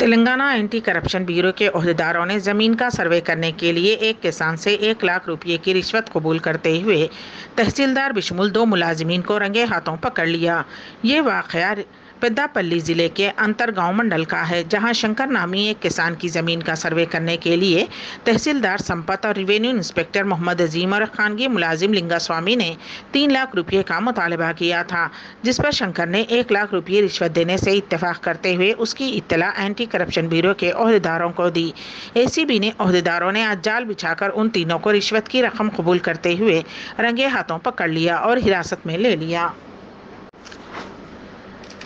Telangana anti corruption bureau کے عہدیداروں نے زمین کا سروے کرنے کے لیے ایک کسان سے 1 لاکھ روپے کی رشوت قبول کرتے ہوئے تحصیلدار بشمول 2 ملازمین کو رنگے ہاتھوں پکڑ لیا۔ یہ واقعہ پیدا پلی ضلع کے انتر گاؤں منڈل کا ہے، جہاں شنکر نامی ایک کسان کی زمین کا سروے کرنے کے لیے تحصیلدار سمپت اور ریونیو انسپکٹر محمد عظیم اور خانگی ملازم لنگا سوامی نے 3 لاکھ روپے کا مطالبہ کیا تھا، جس پر شنکر نے 1 لاکھ روپے رشوت دینے سے اتفاق کرتے ہوئے اس کی اطلاع اینٹی کرپشن بیورو کے عہدیداروں کو دی۔ ACB نے عہدیداروں نے آج جال بچھا کر ان تینوں کو رشوت کی رقم قبول کرتے ہوئے رنگے ہاتھوں پکڑ لیا اور حراست میں لے لیا۔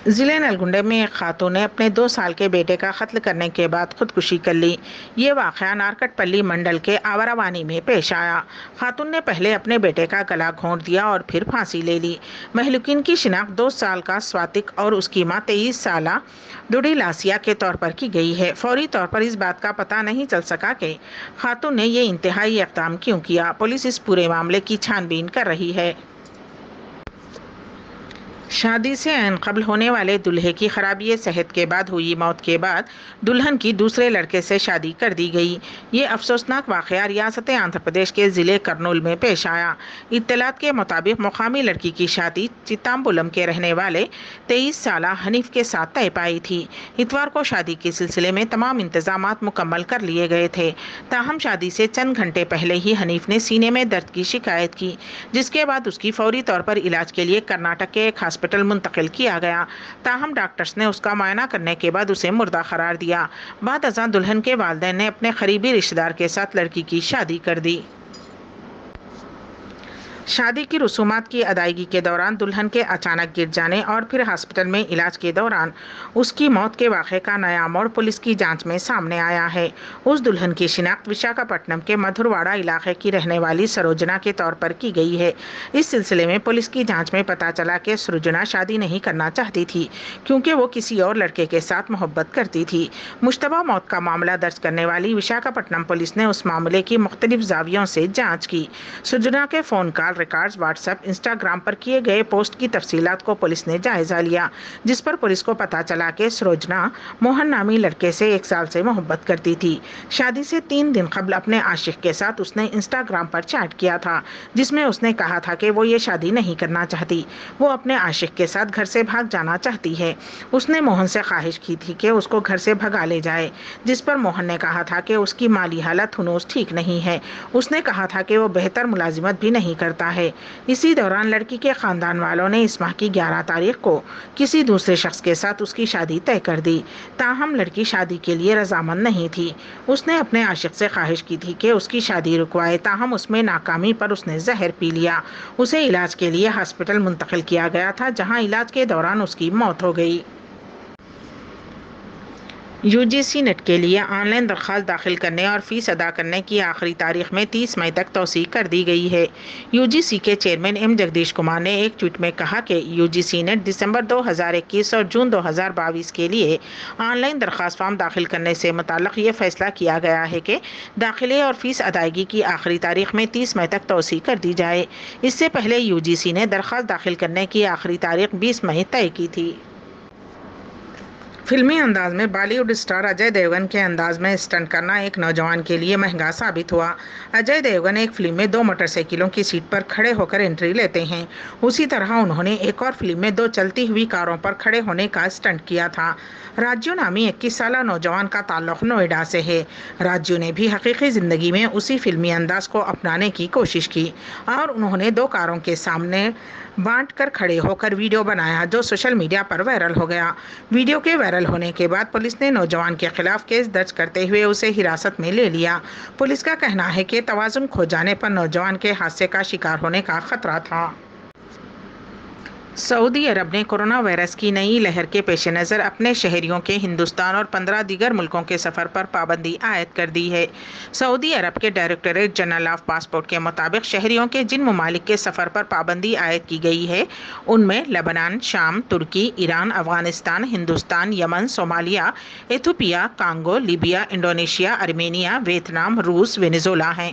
ضلع نلگنڈے میں ایک خاتون نے اپنے 2 سال کے بیٹے کا قتل کرنے کے بعد خودکشی کر لی۔ یہ واقعہ نارکٹ پلی منڈل کے آوراوانی میں پیش آیا۔ خاتون نے پہلے اپنے بیٹے کا گلا گھونٹ دیا اور پھر پھانسی لے لی۔ مہلوکین کی شناخت 2 سال کا سواتک اور اس کی ماں 23 سالہ دوڑی لاسیا کے طور پر کی گئی ہے۔ فوری طور پر اس بات کا پتہ نہیں چل سکا کہ خاتون نے یہ انتہائی اقدام کیوں کیا۔ پولیس اس پورے معاملے کی چھان بین کر رہی ہے۔ شادی سے عین قبل ہونے والے دلہے کی خرابی صحت کے بعد ہوئی موت کے بعد دلہن کی دوسرے لڑکے سے شادی کر دی گئی۔ یہ افسوسناک واقعہ ریاست آندھرا پردیش کے ضلع کرنول میں پیش آیا۔ اطلاعات کے مطابق مقامی لڑکی کی شادی چتامبلم کے رہنے والے 23 سالہ حنیف کے ساتھ طے پائی تھی۔ اتوار کو شادی کے سلسلے میں تمام انتظامات مکمل کر لیے گئے تھے، تاہم شادی سے چند گھنٹے پہلے ہی حنیف نے سینے میں درد کی شکایت کی، جس کے بعد اس کی فوری طور پر علاج کے لیے کرناٹک کے ایک ہاسپٹل منتقل کیا گیا، تاہم ڈاکٹرز نے اس کا معائنہ کرنے کے بعد اسے مردہ قرار دیا۔ بعد ازاں دلہن کے والدین نے اپنے قریبی رشتہ دار کے ساتھ لڑکی کی شادی کر دی۔ شادی کی رسومات کی ادائیگی کے دوران دلہن کے اچانک گر جانے اور پھر ہاسپٹل میں علاج کے دوران اس کی موت کے واقعے کا نیا موڑ پولیس کی جانچ میں سامنے آیا ہے۔ اس دلہن کی شناخت وشاکھاپٹنم کے مدھرواڑہ علاقے کی رہنے والی سروجنا کے طور پر کی گئی ہے۔ اس سلسلے میں پولیس کی جانچ میں پتہ چلا کہ سروجنا شادی نہیں کرنا چاہتی تھی، کیونکہ وہ کسی اور لڑکے کے ساتھ محبت کرتی تھی۔ مشتبہ موت کا معاملہ درج کرنے والی وشاکھاپٹنم پولیس نے اس معاملے کی مختلف زاویوں سے جانچ کی۔ سروجنا کے phone call records, WhatsApp, Instagram پر کیے گئے پوسٹ کی تفصیلات کو پولیس نے جائزہ لیا، جس پر پولیس کو پتہ چلا کہ سروجنا موہن نامی لڑکے سے 1 سال سے محبت کرتی تھی۔ شادی سے 3 دن قبل اپنے عاشق کے ساتھ اس نے انسٹاگرام پر چیٹ کیا تھا، جس میں اس نے کہا تھا کہ وہ یہ شادی نہیں کرنا چاہتی، وہ اپنے عاشق کے ساتھ گھر سے بھاگ جانا چاہتی ہے۔ اس نے موہن سے خواہش کی تھی کہ اس کو گھر سے بھگا لے جائے، جس پر موہن نے کہا تھا کہ اس کی مالی حالت ہنوز ٹھیک نہیں ہے۔ اس نے کہا تھا کہ وہ بہتر ملازمت بھی نہیں کرتا ہے۔ اسی دوران لڑکی کے خاندان والوں نے اس ماہ کی 11 تاریخ کو کسی دوسرے شخص کے ساتھ اس کی شادی طے کر دی، تاہم لڑکی شادی کے لیے رضامند نہیں تھی۔ اس نے اپنے عاشق سے خواہش کی تھی کہ اس کی شادی رکوائے، تاہم اس میں ناکامی پر اس نے زہر پی لیا۔ اسے علاج کے لیے ہاسپٹل منتقل کیا گیا تھا، جہاں علاج کے دوران اس کی موت ہو گئی۔ UGC نیٹ کے لیے آن لائن درخواست داخل کرنے اور فیس ادا کرنے کی آخری تاریخ میں 30 مئی تک توسیع کر دی گئی ہے۔ UGC کے چیئرمین M جگدیش کمار نے ایک ٹویٹ میں کہا کہ UGC نیٹ دسمبر 2021 اور جون 2022 کے لیے آن لائن درخواست فارم داخل کرنے سے متعلق یہ فیصلہ کیا گیا ہے کہ داخلے اور فیس ادائیگی کی آخری تاریخ میں 30 مئی تک توسیع کر دی جائے۔ اس سے پہلے UGC نے درخواست داخل کرنے کی آخری تاریخ 20 مئی طے کی تھی۔ فلمی انداز میں بالی ووڈ اسٹار اجے دیوگن کے انداز میں اسٹنٹ کرنا ایک نوجوان کے لیے مہنگا ثابت ہوا۔ اجے دیوگن ایک فلم میں 2 موٹر سائیکلوں کی سیٹ پر کھڑے ہو کر انٹری لیتے ہیں، اسی طرح انہوں نے ایک اور فلم میں 2 چلتی ہوئی کاروں پر کھڑے ہونے کا اسٹنٹ کیا تھا۔ راجیو نامی 21 سالہ نوجوان کا تعلق نوئیڈا سے ہے۔ راجیو نے بھی حقیقی زندگی میں اسی فلمی انداز کو اپنانے کی کوشش کی اور انہوں نے 2 کاروں کے سامنے بانٹ کر کھڑے ہو کر ویڈیو بنایا، جو سوشل میڈیا پر وائرل ہو گیا۔ ویڈیو کے وائرل ہونے کے بعد پولیس نے نوجوان کے خلاف کیس درج کرتے ہوئے اسے حراست میں لے لیا۔ پولیس کا کہنا ہے کہ توازن کھو جانے پر نوجوان کے حادثے کا شکار ہونے کا خطرہ تھا۔ سعودی عرب نے کورونا وائرس کی نئی لہر کے پیش نظر اپنے شہریوں کے ہندوستان اور 15 دیگر ملکوں کے سفر پر پابندی عائد کر دی ہے۔ سعودی عرب کے ڈائریکٹوریٹ جنرل آف پاسپورٹ کے مطابق شہریوں کے جن ممالک کے سفر پر پابندی عائد کی گئی ہے، ان میں لبنان، شام، Turkey, Iran, Afghanistan, Hindustan, Yemen, Somalia, Ethiopia, Congo, Libya, Indonesia, Armenia, Vietnam, روس، وینزویلا ہیں۔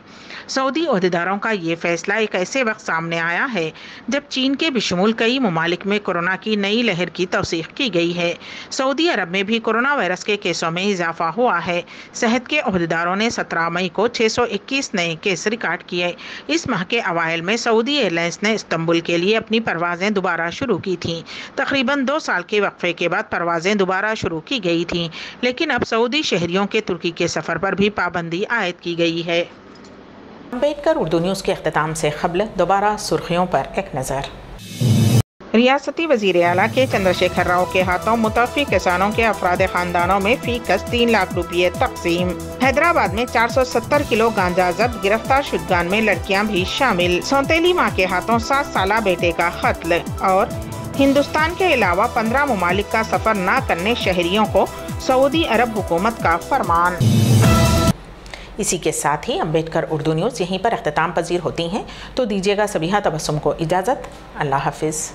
سعودی عہدیداروں کا یہ فیصلہ ایک ایسے وقت سامنے آیا ہے جب چین کے بشمول کئی ممالک میں کورونا کی نئی لہر کی توثیق کی گئی ہے۔ سعودی عرب میں بھی کورونا وائرس کے کیسوں میں اضافہ ہوا ہے۔ صحت کے عہدیداروں نے 17 مئی کو 621 نئے کیس ریکارڈ کیے۔ اس ماہ کے اوائل میں سعودی ایئر لائنز نے استنبول کے لیے اپنی پروازیں دوبارہ شروع کی تھیں۔ تقریباً 2 سال کے وقفے کے بعد پروازیں دوبارہ شروع کی گئی تھیں، لیکن اب سعودی شہریوں کے ترکی کے سفر پر بھی پابندی عائد کی گئی ہے۔ امبیڈکر اردو نیوز کے اختتام سے قبل دوبارہ سرخیوں پر ایک نظر۔ ریاستی وزیر اعلیٰ کے چندر شیکھر راؤ کے ہاتھوں متوفی کسانوں کے افراد خاندانوں میں فی کس 3 لاکھ روپے تقسیم۔ حیدرآباد میں 470 کلو گانجا ضبط، گرفتار شدگان میں لڑکیاں بھی شامل۔ سونتیلی ماں کے ہاتھوں 7 سالہ بیٹے کا قتل، اور ہندوستان کے علاوہ 15 ممالک کا سفر نہ کرنے شہریوں کو سعودی عرب حکومت کا فرمان۔ اسی کے ساتھ ہی امبیڈکر اردو نیوز یہیں پر اختتام پذیر ہوتی ہیں، تو دیجیے گا سبیحہ تبسم کو اجازت۔ اللہ حافظ۔